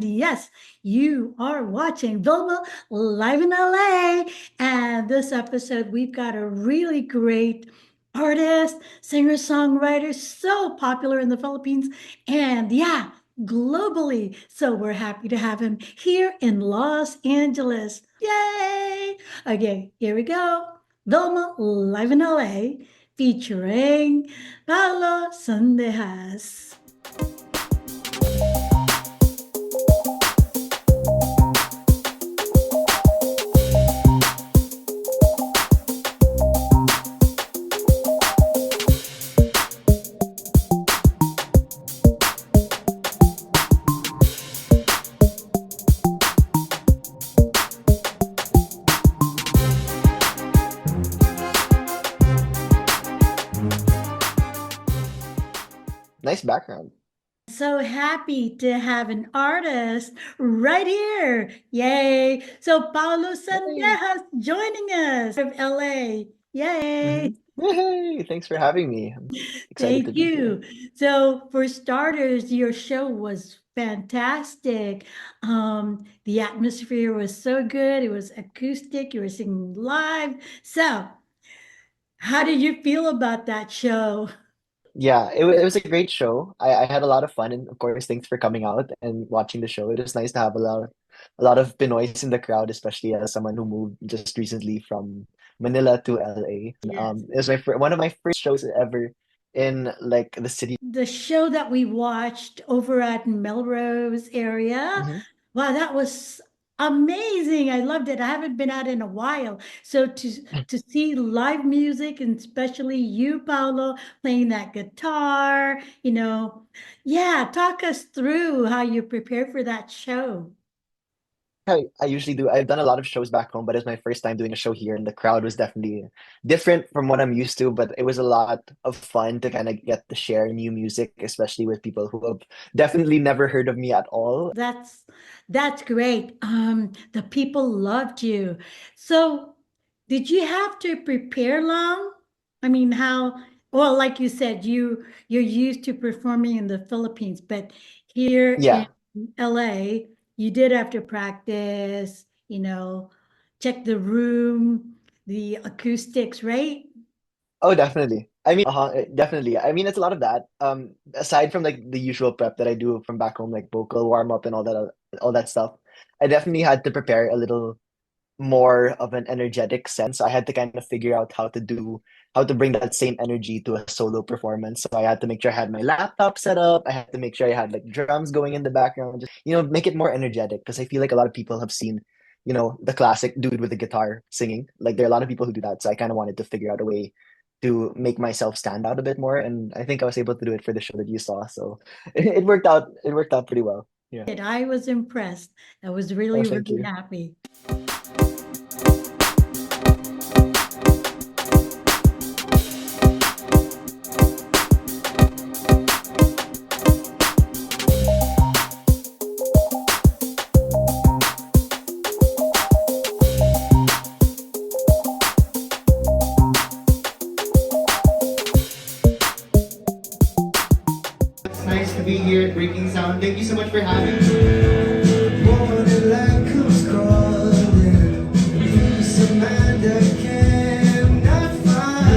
And yes, you are watching Vilma live in LA. And this episode, we've got a really great artist, singer-songwriter, so popular in the Philippines. And yeah, globally. So we're happy to have him here in Los Angeles. Yay! Okay, here we go. Vilma live in LA featuring Paolo Sandejas. Nice background. So happy to have an artist right here. Yay. So Paolo Hey. Sandejas joining us from LA. Yay. Yay! Thanks for having me. I'm excited to Thank be here. you. So for starters, your show was fantastic. The atmosphere was so good. It was acoustic. You were singing live. So how did you feel about that show? Yeah, it was a great show. I had a lot of fun, and of course, thanks for coming out and watching the show. It was nice to have a lot of Pinoys in the crowd, especially as someone who moved just recently from Manila to LA. Yes. It was one of my first shows ever in like the city. The show that we watched over at Melrose area. hmm Wow, that was amazing. I loved it. I haven't been out in a while. So to see live music and especially you, Paolo, playing that guitar, yeah, talk us through how you prepare for that show. I usually do. I've done a lot of shows back home, but it's my first time doing a show here, and the crowd was definitely different from what I'm used to. But it was a lot of fun to kind of get to share new music, especially with people who have definitely never heard of me at all. That's great. The people loved you. So did you have to prepare long? I mean, well, like you said, you're used to performing in the Philippines, but here in Yeah. LA, you did have to practice, check the room, the acoustics, right? Oh, definitely. I mean, definitely. I mean, it's a lot of that. Aside from like the usual prep that I do from back home, like vocal warm up and all that stuff, I definitely had to prepare a little more of an energetic sense. I had to kind of figure out how to bring that same energy to a solo performance. So I had to make sure I had my laptop set up. I had to make sure I had like drums going in the background, just, make it more energetic because I feel like a lot of people have seen, the classic dude with the guitar singing. Like there are a lot of people who do that. So I kind of wanted to figure out a way to make myself stand out a bit more. And I think I was able to do it for the show that you saw. So it worked out. It worked out pretty well. Yeah. I was impressed. I was Oh, really, thank really you. happy. It's nice to be here at Breaking Sound. Thank you so much for having me. Morning light comes crawling through some mind I cannot find.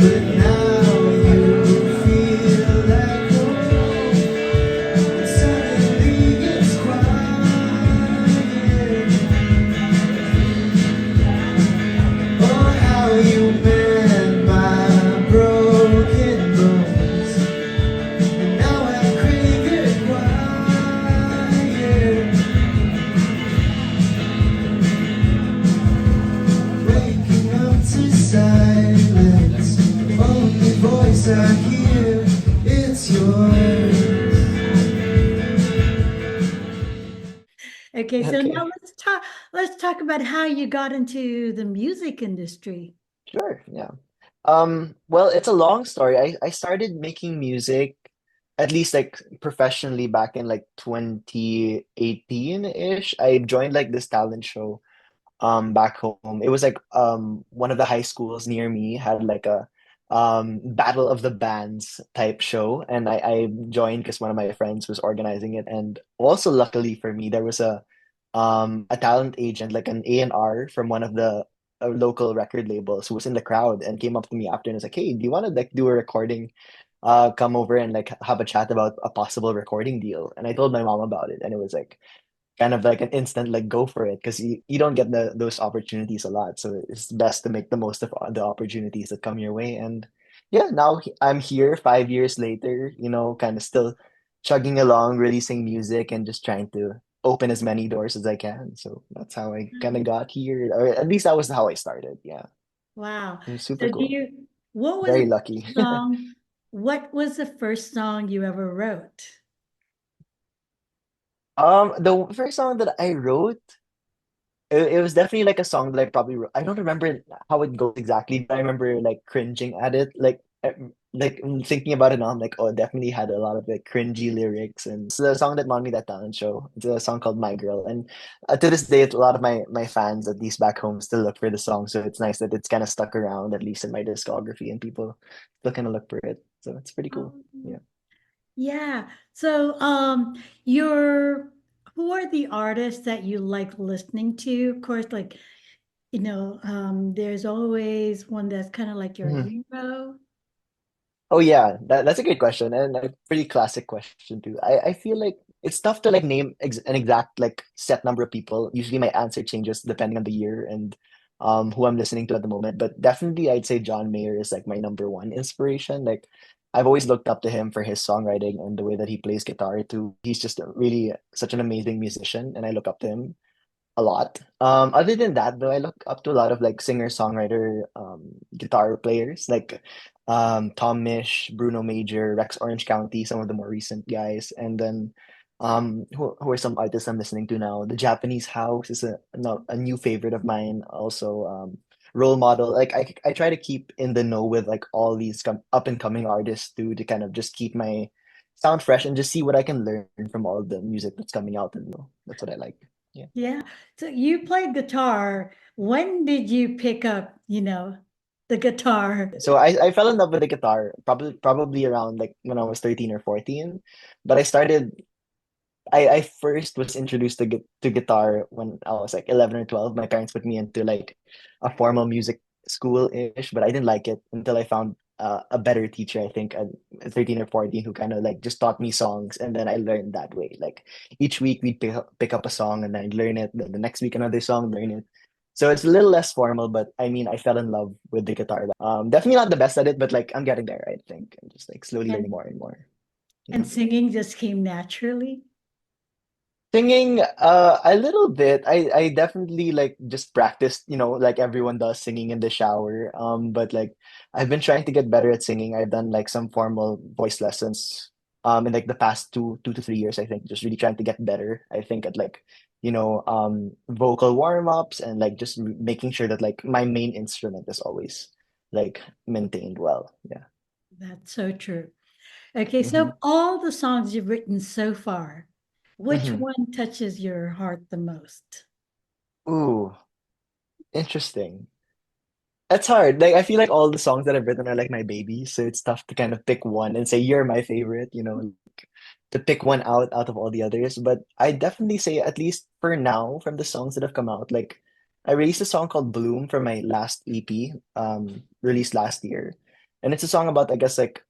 But now you feel like home. And suddenly it's quiet. Oh, how you mend my broken bones. And now I crave it quiet. Waking up to silence. Only voice I hear, it's yours. Okay, so now Okay. let's talk about how you got into the music industry. Sure. Yeah. Well, it's a long story. I started making music at least like professionally back in like 2018-ish. I joined like this talent show back home. It was like one of the high schools near me had like battle of the bands type show, and I joined because one of my friends was organizing it, and also luckily for me, there was a talent agent, like an A&R from one of the local record labels who was in the crowd and came up to me after and was like, "Hey, do you want to like do a recording? Come over and like have a chat about a possible recording deal." And I told my mom about it, and it was like kind of like an instant like go for it because you don't get those opportunities a lot. So it's best to make the most of the opportunities that come your way. And yeah, now I'm here 5 years later, kind of still chugging along, releasing music and just trying to open as many doors as I can. So that's how I kind of got here, or at least that was how I started. Yeah, Wow. it was super So cool. what was Very the lucky. first song? What was the first song you ever wrote? The first song that I wrote, it was definitely like a song that I probably wrote. I don't remember how it goes exactly, but I remember like cringing at it. Thinking about it now, I'm like, oh, it definitely had a lot of like cringy lyrics. And it's the song that won me that talent show. It's a song called My Girl. And to this day, a lot of my fans, at least back home, still look for the song. So it's nice that it's kind of stuck around, at least in my discography, and people still kind of look for it. So it's pretty cool. Oh, Yeah. yeah. So, your who are the artists that you like listening to? Of course, like, there's always one that's kind of like your Mhm. hero. Oh yeah, that's a great question and a pretty classic question too. I feel like it's tough to like name an exact like set number of people. Usually my answer changes depending on the year and who I'm listening to at the moment. But definitely I'd say John Mayer is like my number one inspiration. Like I've always looked up to him for his songwriting and the way that he plays guitar too. He's just really such an amazing musician and I look up to him a lot. Other than that, though, I look up to a lot of like singer-songwriter guitar players like Tom Misch, Bruno Major, Rex Orange County, some of the more recent guys. And then who are some artists I'm listening to now? The Japanese House is a new favorite of mine. Also, Role Model. Like I try to keep in the know with like all these up and coming artists too to kind of just keep my sound fresh and just see what I can learn from all the music that's coming out. And that's what I like. Yeah. Yeah. So you played guitar. When did you pick up, the guitar? So I fell in love with the guitar probably around like when I was 13 or 14. But I first was introduced to guitar when I was like 11 or 12. My parents put me into like a formal music school-ish, but I didn't like it until I found a better teacher, I think, at 13 or 14, who kind of like just taught me songs. And then I learned that way. Like each week we'd pick up a song and then I'd learn it. Then the next week another song, learn it. So it's a little less formal, but I mean, I fell in love with the guitar. Definitely not the best at it, but like I'm getting there, I think. I'm just like slowly learning And more and more. and Yeah. singing just came naturally. Singing, a little bit. I definitely like just practiced, like everyone does, singing in the shower. But like I've been trying to get better at singing. I've done like some formal voice lessons, in like the past two to 3 years, I think, just really trying to get better. I think at like, vocal warm-ups and like just making sure that like my main instrument is always like maintained well. Yeah. That's so true. Okay, so hmm of all the songs you've written so far, which hmm one touches your heart the most? Ooh, interesting. That's hard. Like I feel like all the songs that I've written are like my babies, so it's tough to kind of pick one and say you're my favorite, like, to pick one out of all the others. But I definitely say at least for now, from the songs that have come out, like I released a song called Bloom from my last EP, released last year. And it's a song about, I guess, like,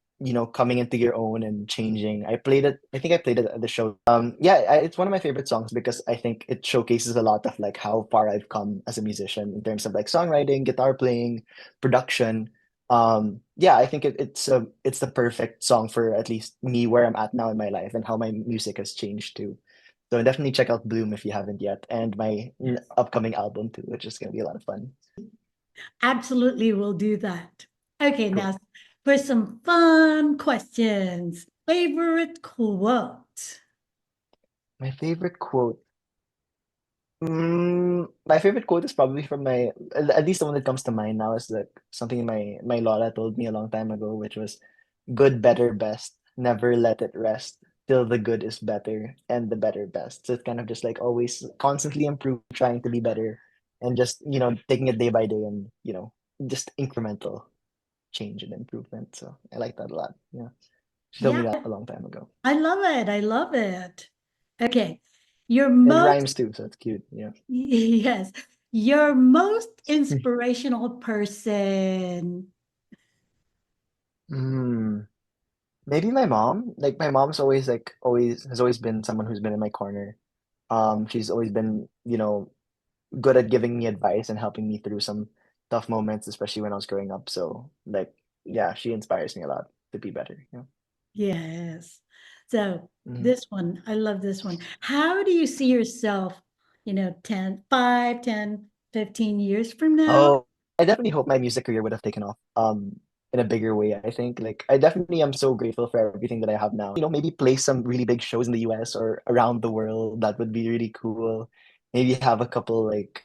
coming into your own and changing. I think I played it at the show. Yeah, it's one of my favorite songs because I think it showcases a lot of like how far I've come as a musician in terms of like songwriting, guitar playing, production. Yeah, I think it's the perfect song for at least me where I'm at now in my life and how my music has changed too. So definitely check out Bloom if you haven't yet, and my Yes. upcoming album too, which is gonna be a lot of fun. Absolutely, we'll do that. Okay, Cool. now for some fun questions. Favorite quote? My favorite quote. My favorite quote is probably from at least the one that comes to mind now is like something my Lola told me a long time ago, which was good, better, best. Never let it rest till the good is better and the better best. So it's kind of just like always constantly improve, trying to be better and just, taking it day by day and, just incremental. change and improvement. So I like that a lot. Yeah. She told me Yeah, that a long time ago. I love it. I love it. Okay. Your It most, rhymes too, so it's cute. Yeah. yes, your most inspirational person. Hmm. Maybe my mom. Like my mom's always always has always been someone who's been in my corner. She's always been, good at giving me advice and helping me through some tough moments, especially when I was growing up. So like, yeah, she inspires me a lot to be better. Yeah. Yes. So Mhm. this one, I love this one. How do you see yourself, 10, 5, 10, 15 years from now? Oh, I definitely hope my music career would have taken off in a bigger way, I think. Like I definitely am so grateful for everything that I have now. Maybe play some really big shows in the US or around the world. That would be really cool. Maybe have a couple like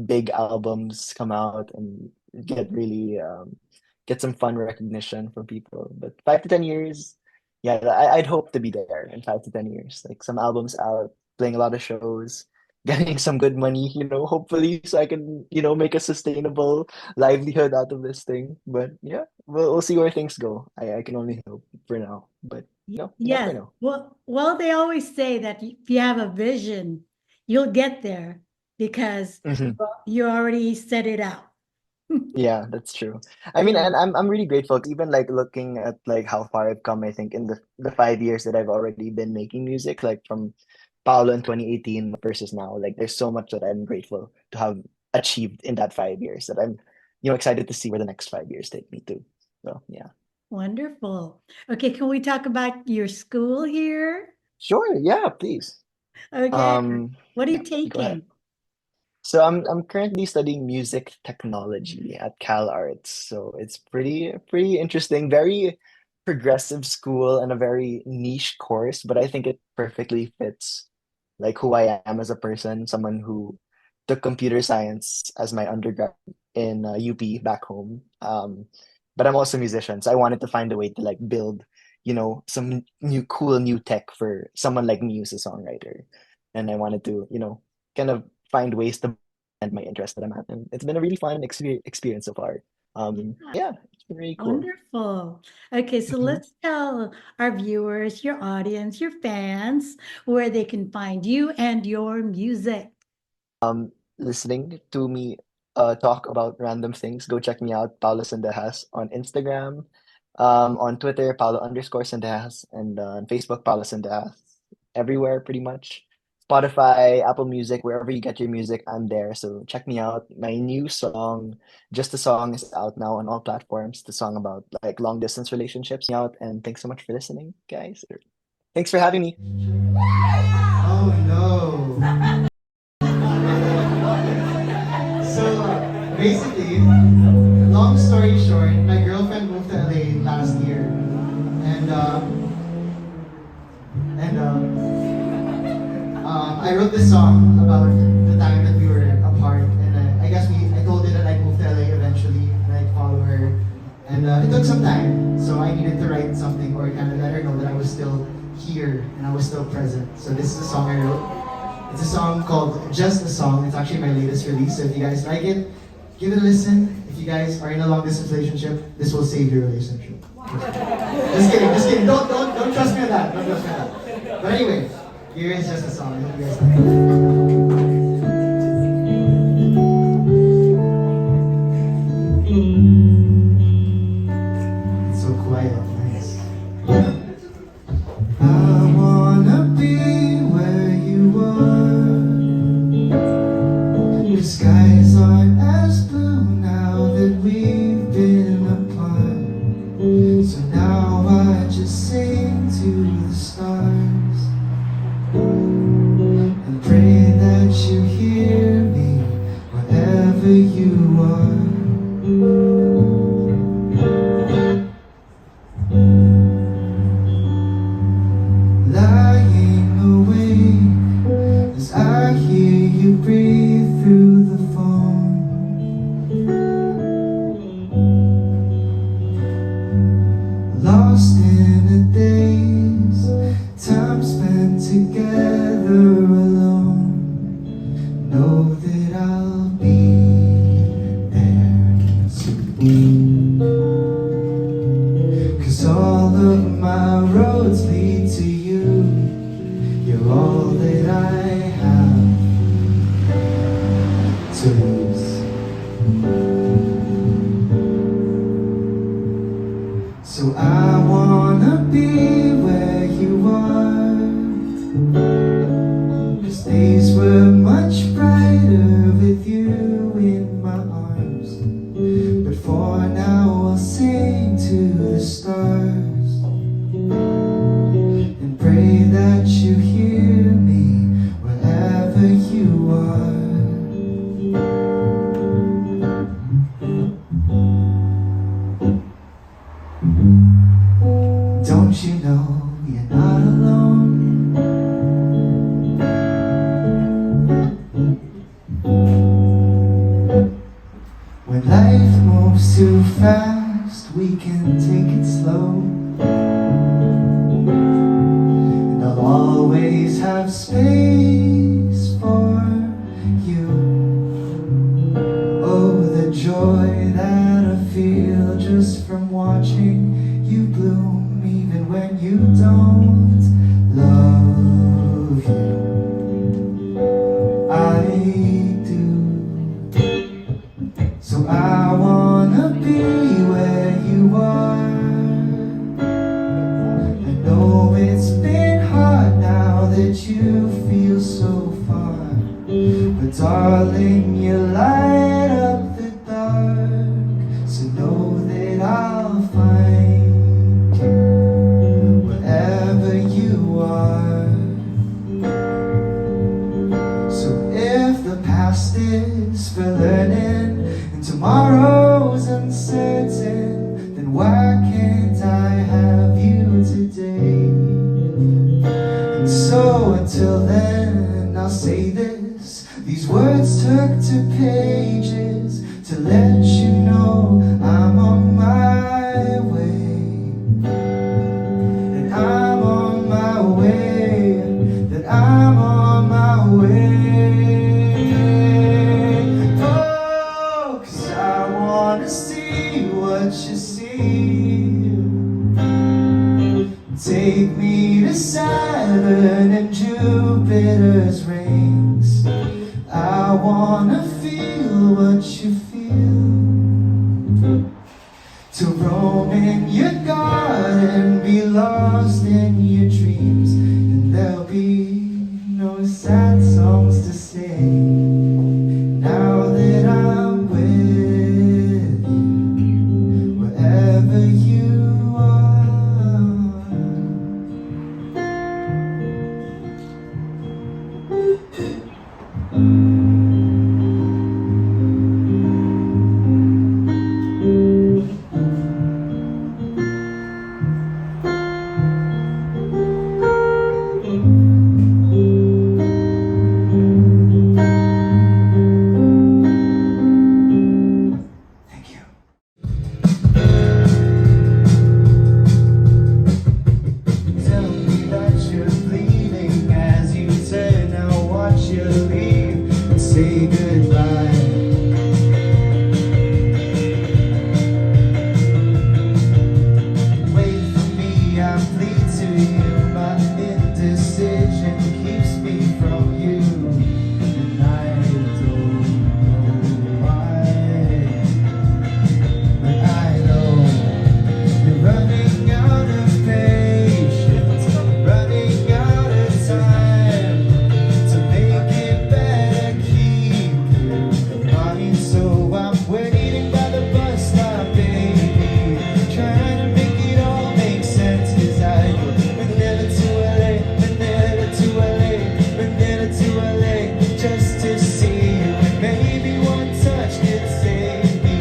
big albums come out and get some fun recognition from people. But 5 to 10 years, yeah, I'd hope to be there in 5 to 10 years. Like some albums out, playing a lot of shows, getting some good money, hopefully, so I can, make a sustainable livelihood out of this thing. But yeah, we'll see where things go. I can only hope for now, but you never Yes. know. Well, they always say that if you have a vision, you'll get there because Mhm. well, you already set it out. Yeah, that's true. I mean, Yeah. and I'm really grateful 'cause even like looking at like how far I've come, I think in the 5 years that I've already been making music, like from Paolo in 2018 versus now, like there's so much that I'm grateful to have achieved in that 5 years that I'm, excited to see where the next 5 years take me to. So yeah. Wonderful. Okay, can we talk about your school here? Sure, yeah, please. Okay. Um, What are you yeah, go ahead. taking? So I'm currently studying music technology at Cal Arts. So it's pretty interesting, very progressive school and a very niche course, but I think it perfectly fits like who I am as a person, someone who took computer science as my undergrad in UP back home. But I'm also a musician, so I wanted to find a way to like build, some new cool new tech for someone like me who's a songwriter. And I wanted to, kind of find ways to and my interest that I'm at. And it's been a really fun experience so far. Yeah, Yeah, it's been really cool. wonderful. Okay, so Mhm. let's tell our viewers, your audience, your fans, where they can find you and your music. Listening to me talk about random things, go check me out, Paolo Sandejas on Instagram, on Twitter, Paolo_Sandejas, and on Facebook, Paolo Sandejas. Everywhere, pretty much. Spotify, Apple Music, wherever you get your music, I'm there. So check me out. My new song, Just a Song, is out now on all platforms. The song about like long distance relationships. Out and thanks so much for listening, guys. Thanks for having me. Oh no. So basically, long story short, my girlfriend moved to LA last year, and I wrote this song about the time that we were apart, and I guess I told her that I'd move to LA eventually, and I'd follow her, and it took some time, so I needed to write something or kind of let her know that I was still here and I was still present. So this is a song I wrote. It's a song called Just a Song. It's actually my latest release, so if you guys like it, give it a listen. If you guys are in a long distance relationship, this will save your relationship. Just kidding, just kidding. Don't trust me on that. Don't trust me on that. But anyway, here is Just a Song. I hope you guys like it. It's so quiet, nice. I wanna be where you are. The skies aren't as blue now that we've been apart. So now I just sing to the stars and pray that you hear me wherever you are. Lying awake as I hear you breathe through the phone. Lost in a daze, time spent together alone. Know that I'll be there soon. pray that you hear me wherever you are. Don't you know you're not alone? When life moves too fast, we can take it slow. And I'll always have space for you. Oh, the joy that I feel just from watching you bloom, even when you don't love you. I do. So I wanna be where you are. I know it's been hard now that you feel so far, but darling, you light up the dark. So know that I'll find you wherever you are. So if the past is for learning and tomorrow's uncertain, then why can't I have you today? And so until then, I'll say this, these words tucked to pages, to let you know I'm on my way. That I'm on my way. That I'm on my way. Oh, 'cause I wanna see what you see. Take me to Saturn and Jupiter's rings. I wanna feel what you feel. To roam in your garden, be lost in your dreams, and there'll be no sad songs to sing. Now that I'm with you, wherever you are. Thank you. Tell me that you're bleeding as you turn. Now watch you leave and say goodbye. Wait for me, I plead to you. My indecision keeps me from you, and I don't know why. But I know you're running out of patience, running out of time to make it better. Keep your mind, so I'm waiting by the bus stop, baby, trying to make it all make sense. 'Cause I go Manila to LA, Manila to LA, Manila to LA, just to see you, and maybe one touch could save me.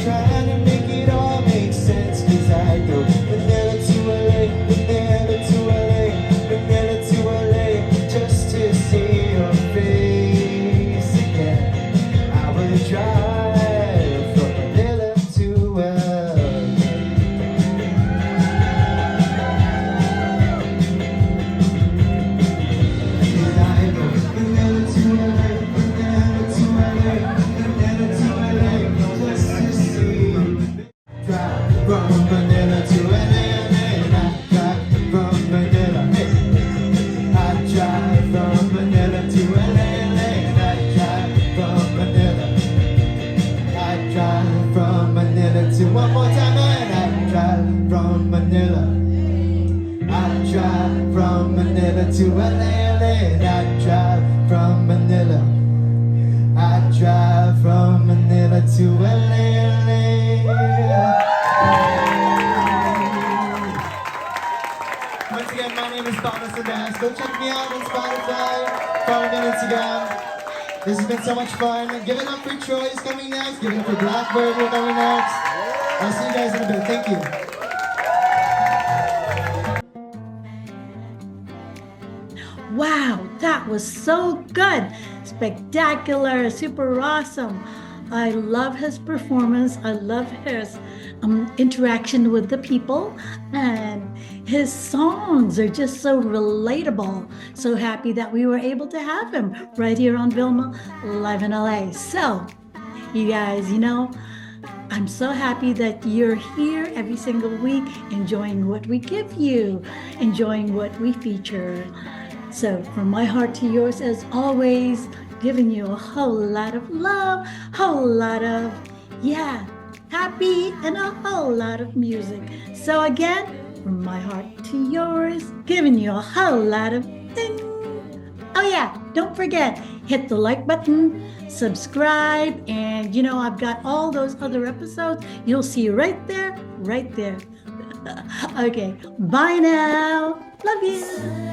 Trying to make it all make sense. 'Cause I go Manila to LA, Manila to LA, Manila to LA, just to see your face again. I would drive from Manila to LA. And I go Manila to LA, Manila to LA, Manila to LA, just to see you. Drive from Manila to LA, and I drive from Manila. I drive from Manila to LA, and I drive from Manila. I drive from Manila to one more time, and I drive from Manila. I drive from Manila to LA, and I drive from Manila. I drive from Manila to LA. Once again, my name is Paolo Sandejas. Go check me out on Spotify. Follow me on Instagram. This has been so much fun. Give it up for Troy is coming next. Give it up for Blackbird will coming next. I'll see you guys in a bit. Thank you. Wow, that was so good. Spectacular, super awesome. I love his performance. I love his interaction with the people, and his songs are just so relatable. So happy that we were able to have him right here on Vilma Live in LA. So, you guys, I'm so happy that you're here every single week, enjoying what we give you, enjoying what we feature. So, from my heart to yours, as always, giving you a whole lot of love, whole lot of, happy, and a whole lot of music. So again, from my heart to yours, giving you a whole lot of ding. Oh yeah, don't forget, hit the like button, subscribe, and I've got all those other episodes. You'll see right there, right there. Okay, bye now. Love you.